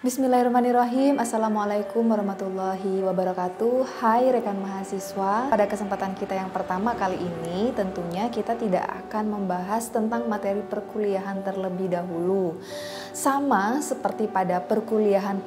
Bismillahirrahmanirrahim. Assalamualaikum warahmatullahi wabarakatuh. Hai rekan mahasiswa. Pada kesempatan kita yang pertama kali ini, tentunya kita tidak akan membahas tentang materi perkuliahan terlebih dahulu. Sama seperti pada perkuliahan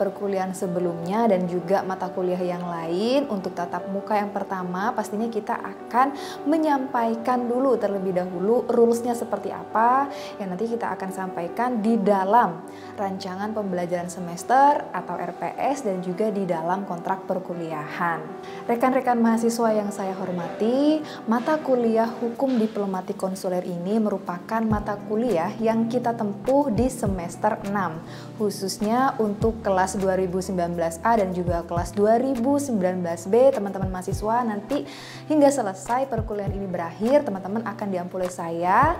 sebelumnya dan juga mata kuliah yang lain, untuk tatap muka yang pertama pastinya kita akan menyampaikan dulu terlebih dahulu rulesnya seperti apa yang nanti kita akan sampaikan di dalam rancangan pembelajaran semester atau RPS dan juga di dalam kontrak perkuliahan. Rekan-rekan mahasiswa yang saya hormati, mata kuliah Hukum Diplomatik Konsuler ini merupakan mata kuliah yang kita tempuh di semester 6, khususnya untuk kelas 2019A dan juga kelas 2019B. Teman-teman mahasiswa nanti hingga selesai perkuliahan ini berakhir, teman-teman akan diampuli saya.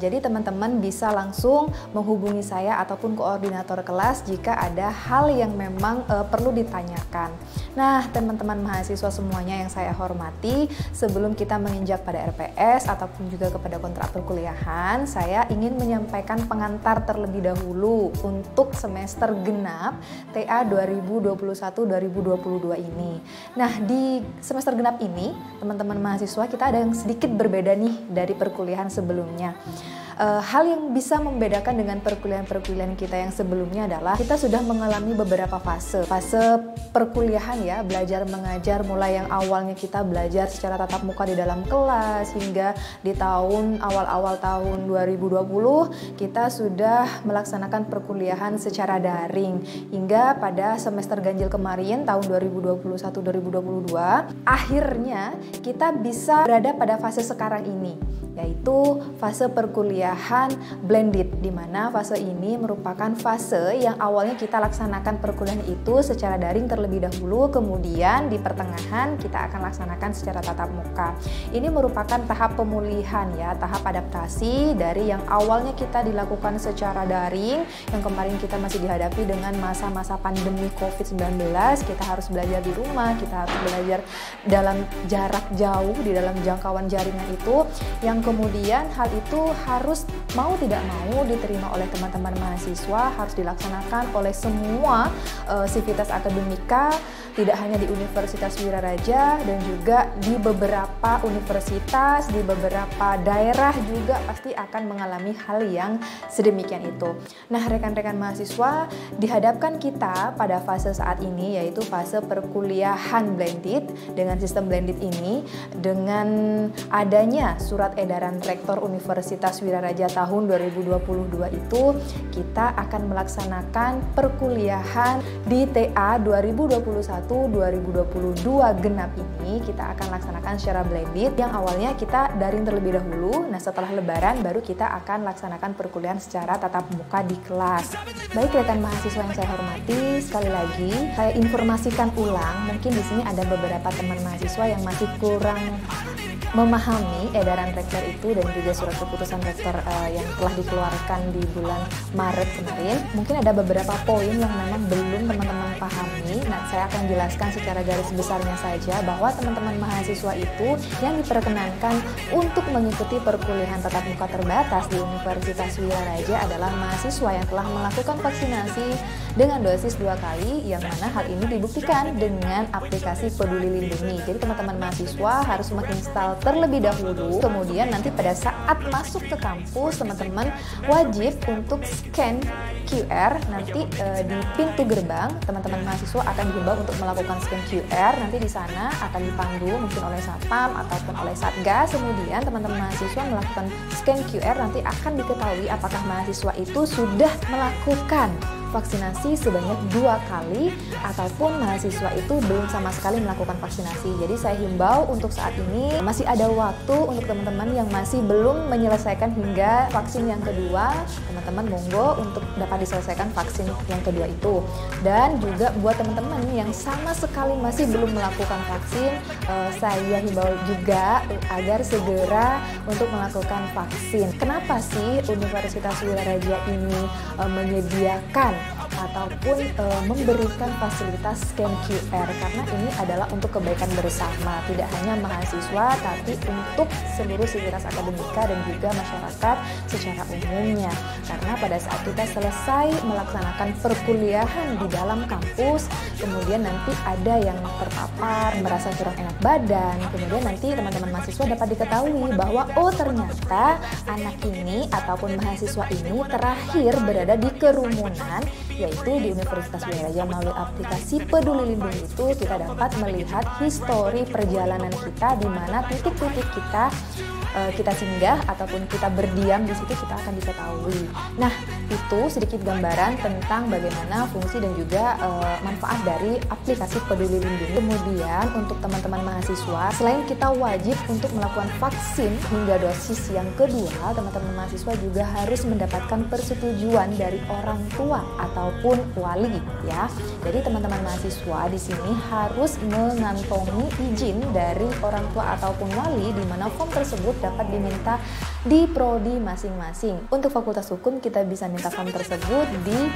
Jadi teman-teman bisa langsung menghubungi saya ataupun koordinator kelas jika ada hal yang memang perlu ditanyakan. Nah, teman-teman mahasiswa semuanya yang saya hormati, sebelum kita menginjak pada RPS ataupun juga kepada kontrak perkuliahan, saya ingin menyampaikan pengantar terlebih dahulu untuk semester genap TA 2021-2022 ini. Nah, di semester genap ini, teman-teman mahasiswa, kita ada yang sedikit berbeda nih dari perkuliahan sebelumnya. Hal yang bisa membedakan dengan perkuliahan kita yang sebelumnya adalah kita sudah mengalami beberapa fase perkuliahan ya, belajar mengajar, mulai yang awalnya kita belajar secara tatap muka di dalam kelas hingga di awal tahun 2020 kita sudah melaksanakan perkuliahan secara daring hingga pada semester ganjil kemarin tahun 2021-2022 akhirnya kita bisa berada pada fase sekarang ini, yaitu fase perkuliahan blended, di mana fase ini merupakan fase yang awalnya kita laksanakan perkuliahan itu secara daring terlebih dahulu, kemudian di pertengahan kita akan laksanakan secara tatap muka. Ini merupakan tahap pemulihan ya, tahap adaptasi dari yang awalnya kita dilakukan secara daring, yang kemarin kita masih dihadapi dengan masa-masa pandemi COVID-19, kita harus belajar di rumah, kita harus belajar dalam jarak jauh, di dalam jangkauan jaringan itu, yang kemudian hal itu harus mau tidak mau diterima oleh teman-teman mahasiswa, harus dilaksanakan oleh semua sivitas akademika, tidak hanya di Universitas Wiraraja dan juga di beberapa universitas, di beberapa daerah juga pasti akan mengalami hal yang sedemikian itu. Nah, rekan-rekan mahasiswa, dihadapkan kita pada fase saat ini, yaitu fase perkuliahan blended. Dengan sistem blended ini, dengan adanya surat edaran Rektor Universitas Wiraraja tahun 2022 itu, kita akan melaksanakan perkuliahan di TA 2021-2022 genap ini. Kita akan laksanakan secara blended, yang awalnya kita daring terlebih dahulu. Nah, setelah lebaran baru kita akan laksanakan perkuliahan secara tatap muka di kelas. Baik rekan mahasiswa yang saya hormati, sekali lagi saya informasikan ulang, mungkin di sini ada beberapa teman mahasiswa yang masih kurang memahami edaran rektor itu dan juga surat keputusan rektor yang telah dikeluarkan di bulan Maret kemarin. Mungkin ada beberapa poin yang memang belum teman-teman pahami. Nah, saya akan jelaskan secara garis besarnya saja bahwa teman-teman mahasiswa itu yang diperkenankan untuk mengikuti perkuliahan tatap muka terbatas di Universitas Wiraraja adalah mahasiswa yang telah melakukan vaksinasi dengan dosis 2 kali, yang mana hal ini dibuktikan dengan aplikasi Peduli Lindungi. Jadi teman-teman mahasiswa harus menginstal terlebih dahulu, kemudian nanti pada saat masuk ke kampus teman-teman wajib untuk scan QR. Nanti di pintu gerbang teman-teman mahasiswa akan dihimbau untuk melakukan scan QR. Nanti di sana akan dipandu mungkin oleh satpam ataupun oleh satgas, kemudian teman-teman mahasiswa melakukan scan QR. Nanti akan diketahui apakah mahasiswa itu sudah melakukan vaksinasi sebanyak 2 kali ataupun mahasiswa itu belum sama sekali melakukan vaksinasi. Jadi saya himbau untuk saat ini masih ada waktu untuk teman-teman yang masih belum menyelesaikan hingga vaksin yang kedua, teman-teman monggo untuk dapat diselesaikan vaksin yang kedua itu. Dan juga buat teman-teman yang sama sekali masih belum melakukan vaksin, saya himbau juga agar segera untuk melakukan vaksin. Kenapa sih Universitas Wiraraja ini menyediakan ataupun memberikan fasilitas scan QR, karena ini adalah untuk kebaikan bersama, tidak hanya mahasiswa tapi untuk seluruh sivitas akademika dan juga masyarakat secara umumnya. Karena pada saat kita selesai melaksanakan perkuliahan di dalam kampus, kemudian nanti ada yang terpapar, merasa kurang enak badan, kemudian nanti teman-teman mahasiswa dapat diketahui bahwa oh ternyata anak ini ataupun mahasiswa ini terakhir berada di kerumunan, yaitu di Universitas Wiraraja. Melalui aplikasi Peduli Lindungi itu kita dapat melihat histori perjalanan kita, di mana titik-titik kita singgah ataupun kita berdiam di situ kita akan diketahui. Nah, itu sedikit gambaran tentang bagaimana fungsi dan juga manfaat dari aplikasi Peduli Lindungi. Kemudian untuk teman-teman mahasiswa, selain kita wajib untuk melakukan vaksin hingga dosis yang kedua, teman-teman mahasiswa juga harus mendapatkan persetujuan dari orang tua ataupun wali ya. Jadi teman-teman mahasiswa di sini harus mengantongi izin dari orang tua ataupun wali, di mana form tersebut dapat diminta di prodi masing-masing. Untuk Fakultas Hukum kita bisa minta form tersebut di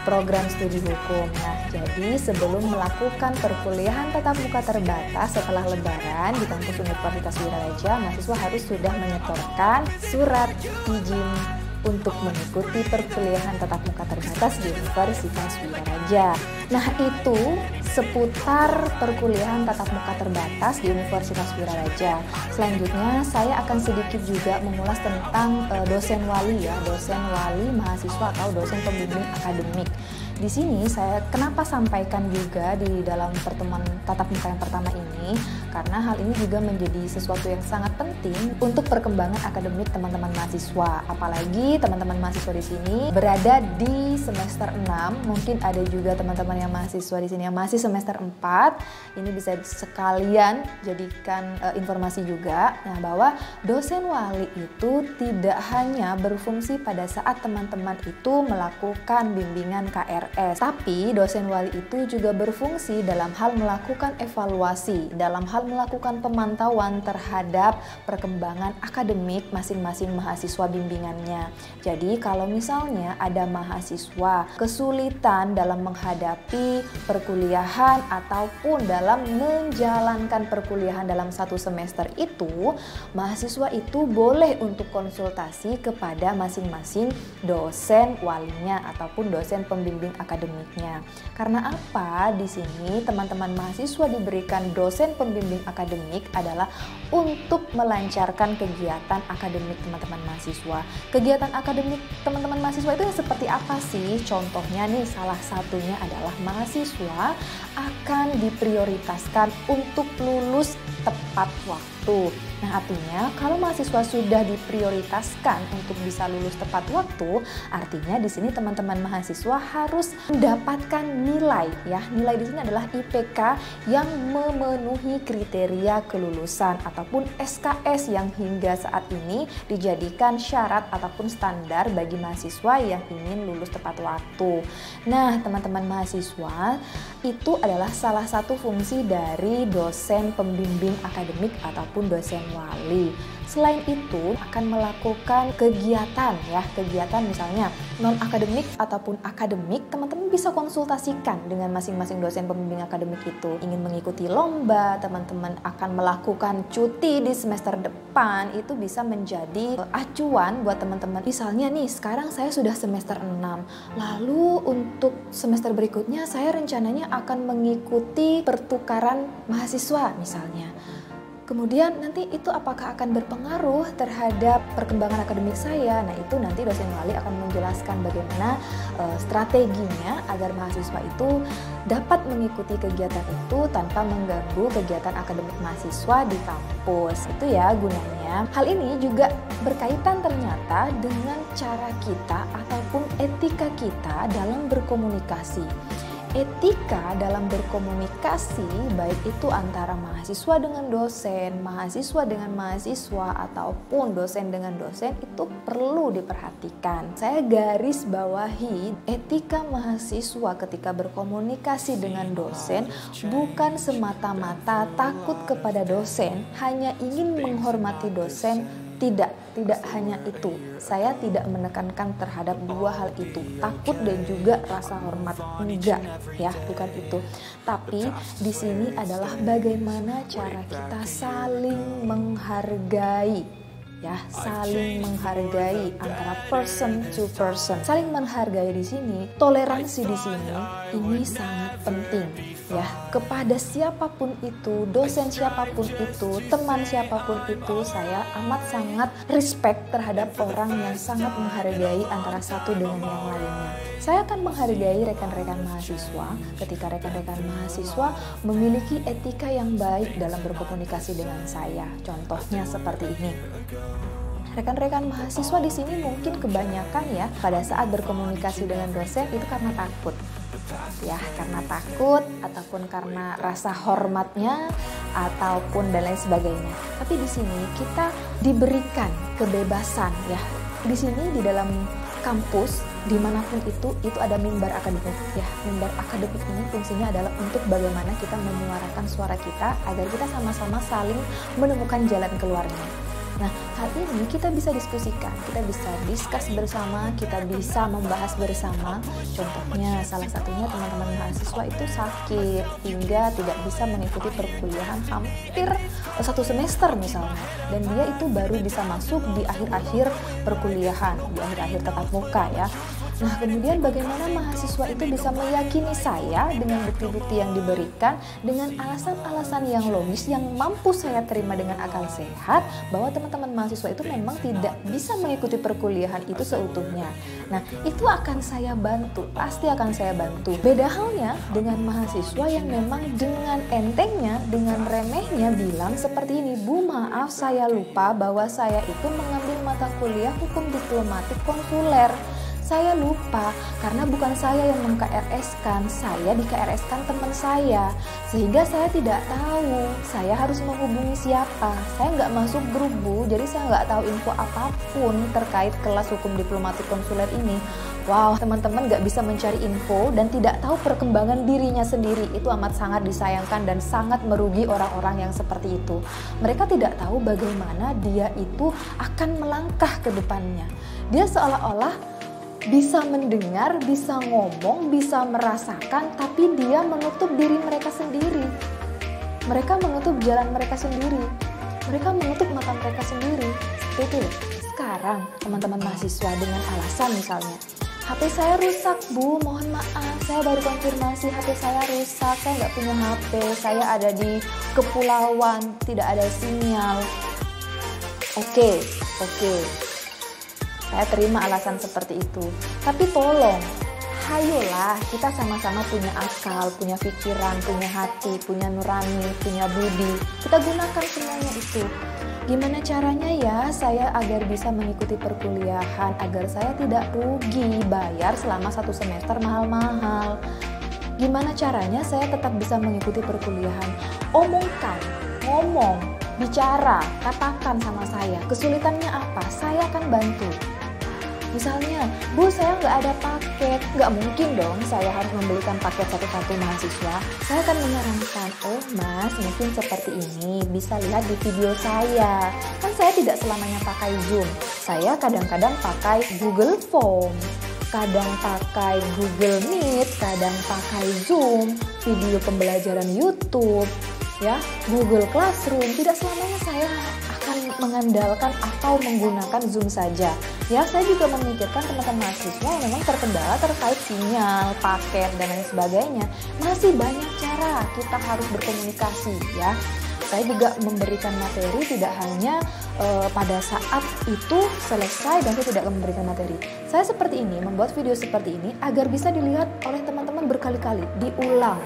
program studi hukum. Nah, jadi sebelum melakukan perkuliahan tatap muka terbatas setelah Lebaran di kampus Universitas Wiraraja, mahasiswa harus sudah menyetorkan surat izin untuk mengikuti perkuliahan tatap muka terbatas di Universitas Wiraraja. Nah, itu seputar perkuliahan tatap muka terbatas di Universitas Wiraraja. Selanjutnya saya akan sedikit juga mengulas tentang dosen wali ya, dosen wali mahasiswa atau dosen pembimbing akademik. Di sini saya kenapa sampaikan juga di dalam pertemuan tatap muka yang pertama ini, karena hal ini juga menjadi sesuatu yang sangat penting untuk perkembangan akademik teman-teman mahasiswa. Apalagi teman-teman mahasiswa di sini berada di semester 6, mungkin ada juga teman-teman yang mahasiswa di sini yang masih semester 4. Ini bisa sekalian jadikan informasi juga, nah, bahwa dosen wali itu tidak hanya berfungsi pada saat teman-teman itu melakukan bimbingan KRS, tapi dosen wali itu juga berfungsi dalam hal melakukan evaluasi, dalam hal melakukan pemantauan terhadap perkembangan akademik masing-masing mahasiswa bimbingannya. Jadi kalau misalnya ada mahasiswa kesulitan dalam menghadapi perkuliahan ataupun dalam menjalankan perkuliahan dalam satu semester itu, mahasiswa itu boleh untuk konsultasi kepada masing-masing dosen walinya ataupun dosen pembimbing akademiknya. Karena apa? Di sini teman-teman mahasiswa diberikan dosen pembimbing akademik adalah untuk melancarkan kegiatan akademik teman-teman mahasiswa. Kegiatan akademik teman-teman mahasiswa itu seperti apa sih? Contohnya nih, salah satunya adalah mahasiswa akan diprioritaskan untuk lulus tepat waktu. Nah, artinya kalau mahasiswa sudah diprioritaskan untuk bisa lulus tepat waktu, artinya di sini teman-teman mahasiswa harus mendapatkan nilai ya. Nilai di sini adalah IPK yang memenuhi kriteria kelulusan ataupun SKS yang hingga saat ini dijadikan syarat ataupun standar bagi mahasiswa yang ingin lulus tepat waktu. Nah, teman-teman mahasiswa, itu adalah salah satu fungsi dari dosen pembimbing akademik ataupun dosen wali. Selain itu akan melakukan kegiatan ya, kegiatan misalnya non akademik ataupun akademik, teman-teman bisa konsultasikan dengan masing-masing dosen pembimbing akademik itu. Ingin mengikuti lomba, teman-teman akan melakukan cuti di semester depan, itu bisa menjadi acuan buat teman-teman. Misalnya nih, sekarang saya sudah semester 6, lalu untuk semester berikutnya saya rencananya akan mengikuti pertukaran mahasiswa misalnya. Kemudian nanti itu apakah akan berpengaruh terhadap perkembangan akademik saya? Nah, itu nanti dosen wali akan menjelaskan bagaimana strateginya agar mahasiswa itu dapat mengikuti kegiatan itu tanpa mengganggu kegiatan akademik mahasiswa di kampus. Itu ya gunanya. Hal ini juga berkaitan ternyata dengan cara kita ataupun etika kita dalam berkomunikasi. Etika dalam berkomunikasi, baik itu antara mahasiswa dengan dosen, mahasiswa dengan mahasiswa, ataupun dosen dengan dosen, itu perlu diperhatikan. Saya garis bawahi etika mahasiswa ketika berkomunikasi dengan dosen bukan semata-mata takut kepada dosen, hanya ingin menghormati dosen. Tidak, Tidak hanya itu, saya tidak menekankan terhadap dua hal itu, takut dan juga rasa hormat. Enggak, ya, bukan itu. Tapi di sini adalah bagaimana cara kita saling menghargai. Ya, saling menghargai antara person to person. Saling menghargai di sini, toleransi di sini ini sangat penting. Ya, kepada siapapun itu, dosen siapapun itu, teman siapapun itu, saya amat sangat respect terhadap orang yang sangat menghargai antara satu dengan yang lainnya. Saya akan menghargai rekan-rekan mahasiswa ketika rekan-rekan mahasiswa memiliki etika yang baik dalam berkomunikasi dengan saya. Contohnya seperti ini. Rekan-rekan mahasiswa di sini mungkin kebanyakan ya pada saat berkomunikasi dengan dosen itu karena takut. Ya, karena takut ataupun karena rasa hormatnya ataupun dan lain sebagainya. Tapi di sini kita diberikan kebebasan ya. Di sini di dalam kampus dimanapun itu ada mimbar akademik ya. Mimbar akademik ini fungsinya adalah untuk bagaimana kita menyuarakan suara kita agar kita sama-sama saling menemukan jalan keluarnya. Nah, hal ini kita bisa diskusikan, kita bisa discuss bersama, kita bisa membahas bersama. Contohnya, salah satunya teman-teman mahasiswa itu sakit hingga tidak bisa mengikuti perkuliahan hampir 1 semester misalnya. Dan dia itu baru bisa masuk di akhir-akhir perkuliahan, di akhir-akhir tatap muka ya. Nah, kemudian bagaimana mahasiswa itu bisa meyakini saya dengan bukti-bukti yang diberikan, dengan alasan-alasan yang logis yang mampu saya terima dengan akal sehat, bahwa teman-teman mahasiswa itu memang tidak bisa mengikuti perkuliahan itu seutuhnya. Nah, itu akan saya bantu, pasti akan saya bantu. Beda halnya dengan mahasiswa yang memang dengan entengnya, dengan remehnya bilang seperti ini, "Bu, maaf saya lupa bahwa saya itu mengambil mata kuliah hukum diplomatik konsuler. Saya lupa karena bukan saya yang meng-KRS-kan, saya di-KRS-kan teman saya. Sehingga saya tidak tahu saya harus menghubungi siapa. Saya nggak masuk grup, Bu, jadi saya nggak tahu info apapun terkait kelas hukum diplomatik konsuler ini." Wow, teman-teman nggak bisa mencari info dan tidak tahu perkembangan dirinya sendiri. Itu amat sangat disayangkan dan sangat merugi orang-orang yang seperti itu. Mereka tidak tahu bagaimana dia itu akan melangkah ke depannya. Dia seolah-olah bisa mendengar, bisa ngomong, bisa merasakan, tapi dia menutup diri mereka sendiri. Mereka menutup jalan mereka sendiri. Mereka menutup mata mereka sendiri. Seperti itu. Sekarang teman-teman mahasiswa dengan alasan misalnya, "HP saya rusak, Bu, mohon maaf, saya baru konfirmasi HP saya rusak, saya nggak punya HP, saya ada di kepulauan, tidak ada sinyal." Oke. Saya terima alasan seperti itu. Tapi tolong, hayolah kita sama-sama punya akal, punya pikiran, punya hati, punya nurani, punya budi. Kita gunakan semuanya itu. Gimana caranya ya saya agar bisa mengikuti perkuliahan, agar saya tidak rugi bayar selama 1 semester mahal-mahal. Gimana caranya saya tetap bisa mengikuti perkuliahan? Ngomong, bicara, katakan sama saya. Kesulitannya apa? Saya akan bantu. Misalnya, "Bu, saya nggak ada paket." Nggak mungkin dong saya harus membelikan paket satu-satu mahasiswa. Saya akan menyarankan, "Oh Mas, mungkin seperti ini, bisa lihat di video saya. Kan saya tidak selamanya pakai Zoom. Saya kadang-kadang pakai Google Form, kadang pakai Google Meet, kadang pakai Zoom, video pembelajaran YouTube, ya, Google Classroom. Tidak selamanya saya akan mengandalkan atau menggunakan Zoom saja. Ya, saya juga memikirkan teman-teman mahasiswa yang memang terkendala terkait sinyal, paket, dan lain sebagainya. Masih banyak cara kita harus berkomunikasi ya. Saya juga memberikan materi tidak hanya pada saat itu selesai dan saya tidak akan memberikan materi. Saya seperti ini, membuat video seperti ini agar bisa dilihat oleh teman-teman berkali-kali, diulang.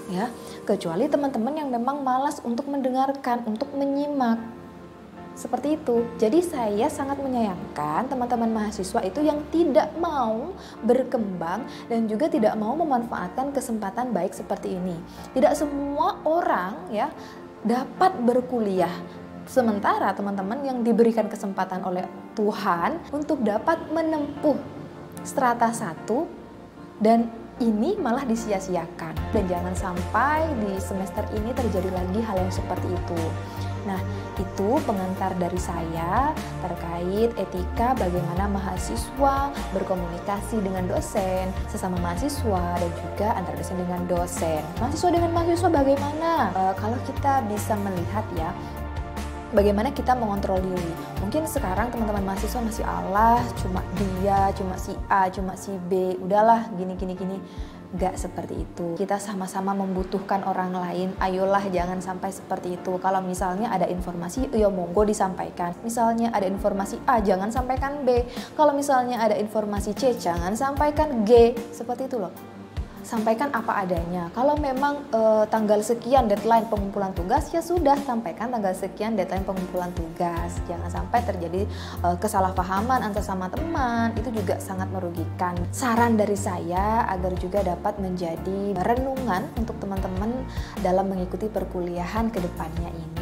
Ya, kecuali teman-teman yang memang malas untuk mendengarkan, untuk menyimak. Seperti itu. Jadi saya sangat menyayangkan teman-teman mahasiswa itu yang tidak mau berkembang dan juga tidak mau memanfaatkan kesempatan baik seperti ini. Tidak semua orang ya dapat berkuliah. Sementara teman-teman yang diberikan kesempatan oleh Tuhan untuk dapat menempuh strata 1 dan ini malah disia-siakan. Dan jangan sampai di semester ini terjadi lagi hal yang seperti itu. Nah, itu pengantar dari saya terkait etika bagaimana mahasiswa berkomunikasi dengan dosen, sesama mahasiswa, dan juga antar dosen dengan dosen. Mahasiswa dengan mahasiswa bagaimana? Kalau kita bisa melihat ya, bagaimana kita mengontrol diri. Mungkin sekarang teman-teman mahasiswa masih cuma dia, cuma si A, cuma si B, udahlah gini. Gak seperti itu. Kita sama-sama membutuhkan orang lain. Ayolah jangan sampai seperti itu. Kalau misalnya ada informasi, ya monggo disampaikan. Misalnya ada informasi A, jangan sampaikan B. Kalau misalnya ada informasi C, jangan sampaikan G. Seperti itu loh. Sampaikan apa adanya. Kalau memang tanggal sekian deadline pengumpulan tugas, ya sudah sampaikan tanggal sekian deadline pengumpulan tugas. Jangan sampai terjadi kesalahpahaman antar sama teman, itu juga sangat merugikan. Saran dari saya agar juga dapat menjadi renungan untuk teman-teman dalam mengikuti perkuliahan ke depannya ini.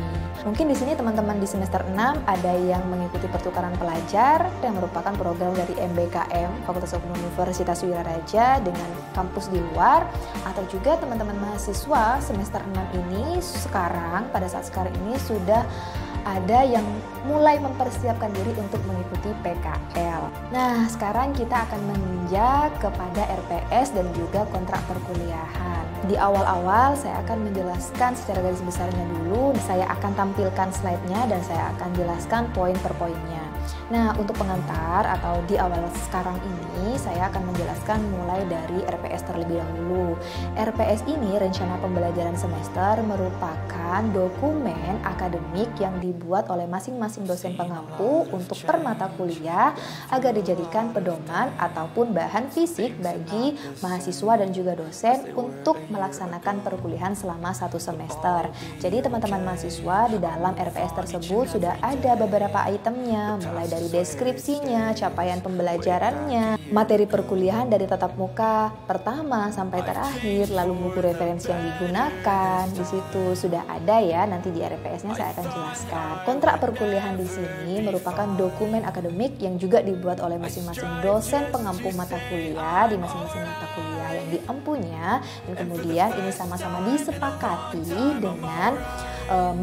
Mungkin di sini teman-teman di semester 6 ada yang mengikuti pertukaran pelajar yang merupakan program dari MBKM Fakultas Hukum Universitas Wiraraja dengan kampus di luar, atau juga teman-teman mahasiswa semester 6 ini sekarang pada saat sekarang ini sudah ada yang mulai mempersiapkan diri untuk mengikuti PKL. Nah, sekarang kita akan menginjak kepada RPS dan juga kontrak perkuliahan. Di awal-awal saya akan menjelaskan secara garis besarnya dulu. Saya akan tampilkan slide-nya dan saya akan jelaskan poin per poinnya. Nah, untuk pengantar atau di awal sekarang ini saya akan menjelaskan mulai dari RPS terlebih dahulu. RPS ini rencana pembelajaran semester merupakan dokumen akademik yang dibuat oleh masing-masing dosen pengampu untuk per mata kuliah agar dijadikan pedoman ataupun bahan fisik bagi mahasiswa dan juga dosen untuk melaksanakan perkuliahan selama satu semester. Jadi teman-teman mahasiswa di dalam RPS tersebut sudah ada beberapa itemnya, mulai dari deskripsinya, capaian pembelajarannya, materi perkuliahan dari tatap muka pertama sampai terakhir, lalu buku referensi yang digunakan. Di situ sudah ada ya, nanti di RPS-nya saya akan jelaskan. Kontrak perkuliahan di sini merupakan dokumen akademik yang juga dibuat oleh masing-masing dosen pengampu mata kuliah di masing-masing mata kuliah yang diampunya, dan kemudian ini sama-sama disepakati dengan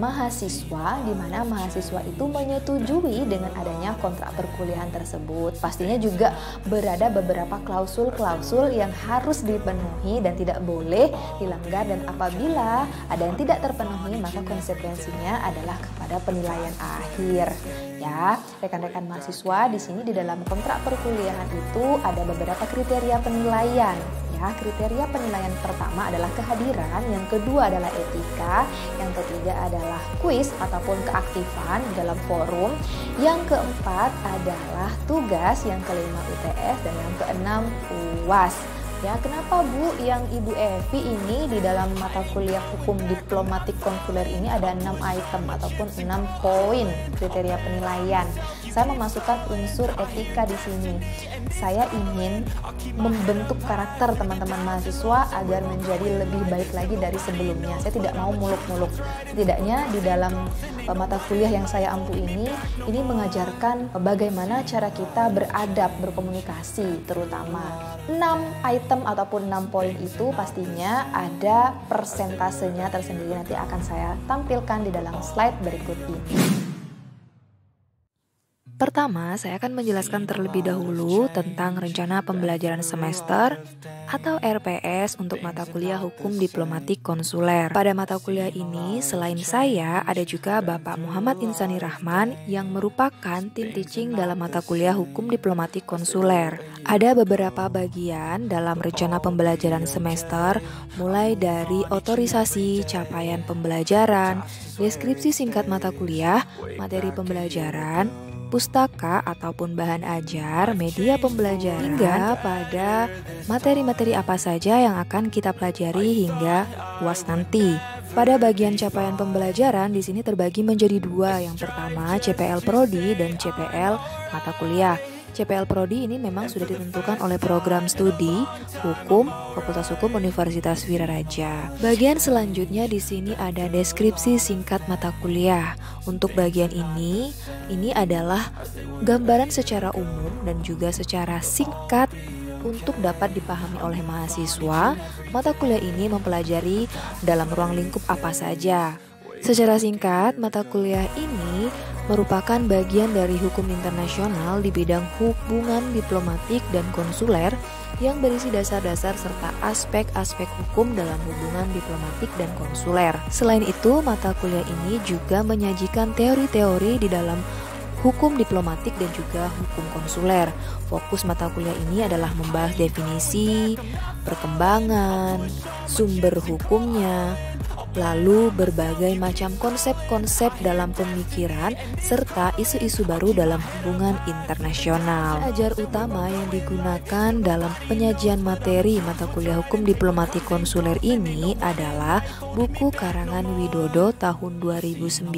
mahasiswa, di mana mahasiswa itu menyetujui dengan adanya kontrak perkuliahan tersebut. Pastinya juga berada beberapa klausul-klausul yang harus dipenuhi dan tidak boleh dilanggar, dan apabila ada yang tidak terpenuhi maka konsekuensinya adalah kepada penilaian akhir. Ya, rekan-rekan mahasiswa, di sini di dalam kontrak perkuliahan itu ada beberapa kriteria penilaian. Kriteria penilaian pertama adalah kehadiran, yang kedua adalah etika, yang ketiga adalah kuis ataupun keaktifan dalam forum, yang keempat adalah tugas, yang kelima UTS, dan yang keenam UAS. Ya, kenapa Bu yang Ibu Evi ini di dalam mata kuliah hukum diplomatik konsuler ini ada 6 item ataupun 6 poin kriteria penilaian? Saya memasukkan unsur etika di sini. Saya ingin membentuk karakter teman-teman mahasiswa agar menjadi lebih baik lagi dari sebelumnya. Saya tidak mau muluk-muluk. Setidaknya di dalam mata kuliah yang saya ampu ini mengajarkan bagaimana cara kita beradab, berkomunikasi, terutama 6 item ataupun 6 poin itu pastinya ada persentasenya tersendiri, nanti akan saya tampilkan di dalam slide berikut ini. Pertama, saya akan menjelaskan terlebih dahulu tentang rencana pembelajaran semester atau RPS untuk mata kuliah hukum diplomatik konsuler. Pada mata kuliah ini, selain saya, ada juga Bapak Muhammad Insani Rahman yang merupakan tim teaching dalam mata kuliah hukum diplomatik konsuler. Ada beberapa bagian dalam rencana pembelajaran semester, mulai dari otorisasi, capaian pembelajaran, deskripsi singkat mata kuliah, materi pembelajaran, pustaka ataupun bahan ajar, media pembelajaran, hingga pada materi-materi apa saja yang akan kita pelajari hingga UAS nanti. Pada bagian capaian pembelajaran di sini terbagi menjadi dua. Yang pertama CPL Prodi dan CPL mata kuliah. CPL Prodi ini memang sudah ditentukan oleh program studi hukum Fakultas Hukum Universitas Wiraraja. Bagian selanjutnya di sini ada deskripsi singkat mata kuliah. Untuk bagian ini adalah gambaran secara umum dan juga secara singkat untuk dapat dipahami oleh mahasiswa. Mata kuliah ini mempelajari dalam ruang lingkup apa saja. Secara singkat, mata kuliah ini merupakan bagian dari hukum internasional di bidang hubungan diplomatik dan konsuler yang berisi dasar-dasar serta aspek-aspek hukum dalam hubungan diplomatik dan konsuler. Selain itu, mata kuliah ini juga menyajikan teori-teori di dalam hukum diplomatik dan juga hukum konsuler. Fokus mata kuliah ini adalah membahas definisi, perkembangan, sumber hukumnya, lalu berbagai macam konsep-konsep dalam pemikiran serta isu-isu baru dalam hubungan internasional. Ajar utama yang digunakan dalam penyajian materi mata kuliah hukum diplomatik konsuler ini adalah buku karangan Widodo tahun 2009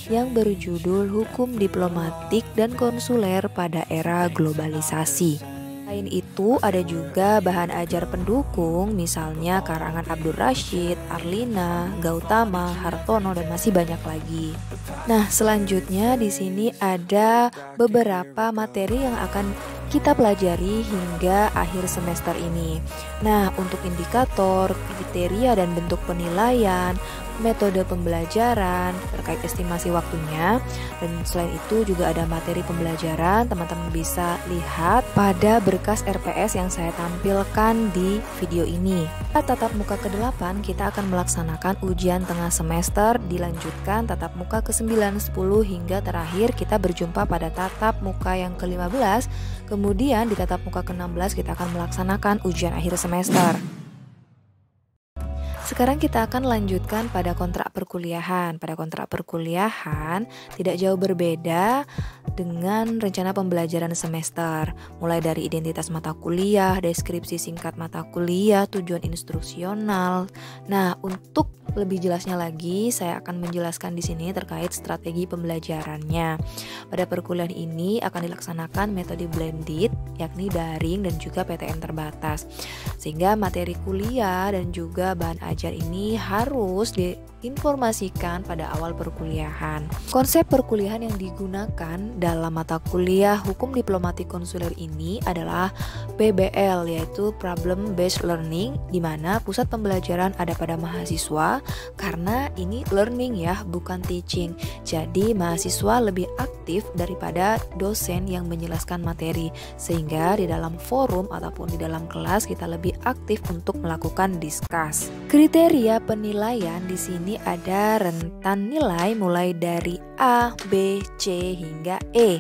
yang berjudul Hukum Diplomatik dan Konsuler pada Era Globalisasi. Selain itu, ada juga bahan ajar pendukung, misalnya karangan Abdur Rashid, Arlina, Gautama, Hartono, dan masih banyak lagi. Nah, selanjutnya di sini ada beberapa materi yang akan kita pelajari hingga akhir semester ini. Nah, untuk indikator, kriteria, dan bentuk penilaian, metode pembelajaran terkait estimasi waktunya, dan selain itu juga ada materi pembelajaran. Teman-teman bisa lihat pada berkas RPS yang saya tampilkan di video ini. Tatap muka ke-8 kita akan melaksanakan ujian tengah semester, dilanjutkan tatap muka ke-9, 10 hingga terakhir kita berjumpa pada tatap muka yang ke-15. Kemudian di tatap muka ke-16 kita akan melaksanakan ujian akhir semester. Sekarang kita akan lanjutkan pada kontrak perkuliahan. Pada kontrak perkuliahan tidak jauh berbeda dengan rencana pembelajaran semester. Mulai dari identitas mata kuliah, deskripsi singkat mata kuliah, tujuan instruksional. Nah, untuk lebih jelasnya lagi, saya akan menjelaskan di sini terkait strategi pembelajarannya. Pada perkuliahan ini akan dilaksanakan metode blended, yakni daring dan juga PTM terbatas. Sehingga materi kuliah dan juga bahan ajar ini harus diinformasikan pada awal perkuliahan. Konsep perkuliahan yang digunakan dalam mata kuliah Hukum Diplomatik Konsuler ini adalah PBL, yaitu Problem Based Learning, di mana pusat pembelajaran ada pada mahasiswa, karena ini learning ya, bukan teaching. Jadi mahasiswa lebih aktif daripada dosen yang menjelaskan materi, sehingga di dalam forum ataupun di dalam kelas kita lebih aktif untuk melakukan discuss. Kriteria penilaian di sini ada rentan nilai mulai dari A, B, C hingga E.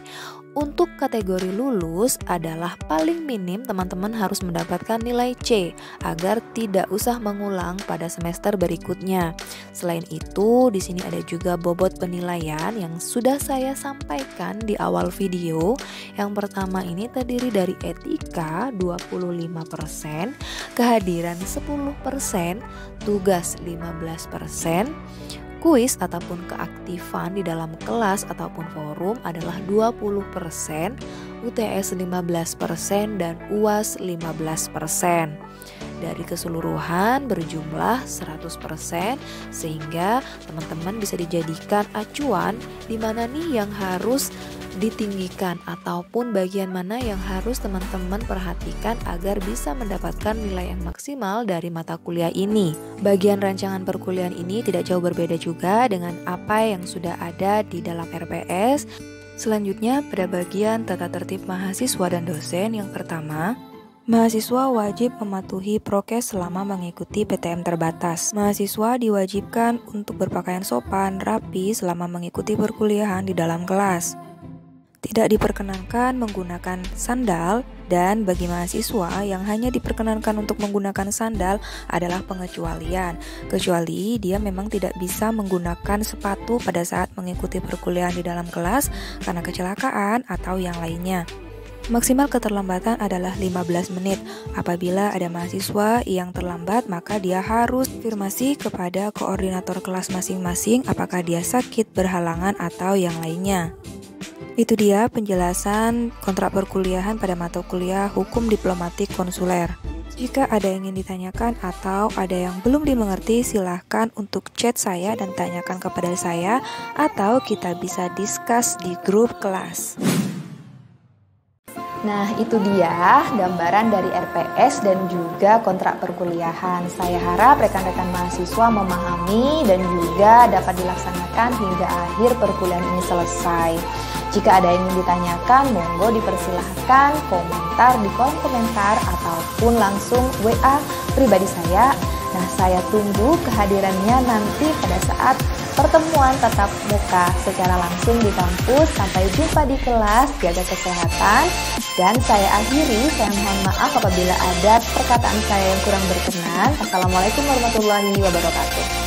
Untuk kategori lulus adalah paling minim teman-teman harus mendapatkan nilai C agar tidak usah mengulang pada semester berikutnya. Selain itu, di sini ada juga bobot penilaian yang sudah saya sampaikan di awal video. Yang pertama ini terdiri dari etika 25%, kehadiran 10%, tugas 15%, kuis ataupun keaktifan di dalam kelas ataupun forum adalah 20%, UTS 15%, dan UAS 15%. Dari keseluruhan berjumlah 100%, sehingga teman-teman bisa dijadikan acuan di mana nih yang harus ditinggikan ataupun bagian mana yang harus teman-teman perhatikan agar bisa mendapatkan nilai yang maksimal dari mata kuliah ini. Bagian rancangan perkuliahan ini tidak jauh berbeda juga dengan apa yang sudah ada di dalam RPS. Selanjutnya pada bagian tata tertib mahasiswa dan dosen, yang pertama, mahasiswa wajib mematuhi prokes selama mengikuti PTM terbatas. Mahasiswa diwajibkan untuk berpakaian sopan, rapi selama mengikuti perkuliahan di dalam kelas. Tidak diperkenankan menggunakan sandal, dan bagi mahasiswa yang hanya diperkenankan untuk menggunakan sandal adalah pengecualian, kecuali dia memang tidak bisa menggunakan sepatu pada saat mengikuti perkuliahan di dalam kelas karena kecelakaan atau yang lainnya. Maksimal keterlambatan adalah 15 menit. Apabila ada mahasiswa yang terlambat, maka dia harus konfirmasi kepada koordinator kelas masing-masing apakah dia sakit, berhalangan, atau yang lainnya. Itu dia penjelasan kontrak perkuliahan pada mata kuliah Hukum Diplomatik Konsuler. Jika ada yang ingin ditanyakan atau ada yang belum dimengerti, silahkan untuk chat saya dan tanyakan kepada saya, atau kita bisa discuss di grup kelas. Nah, itu dia gambaran dari RPS dan juga kontrak perkuliahan. Saya harap rekan-rekan mahasiswa memahami dan juga dapat dilaksanakan hingga akhir perkuliahan ini selesai. Jika ada yang ingin ditanyakan, monggo dipersilahkan komentar di kolom komentar ataupun langsung WA pribadi saya. Nah, saya tunggu kehadirannya nanti pada saat pertemuan tatap muka secara langsung di kampus. Sampai jumpa di kelas, jaga kesehatan. Dan saya akhiri, saya mohon maaf apabila ada perkataan saya yang kurang berkenan. Assalamualaikum warahmatullahi wabarakatuh.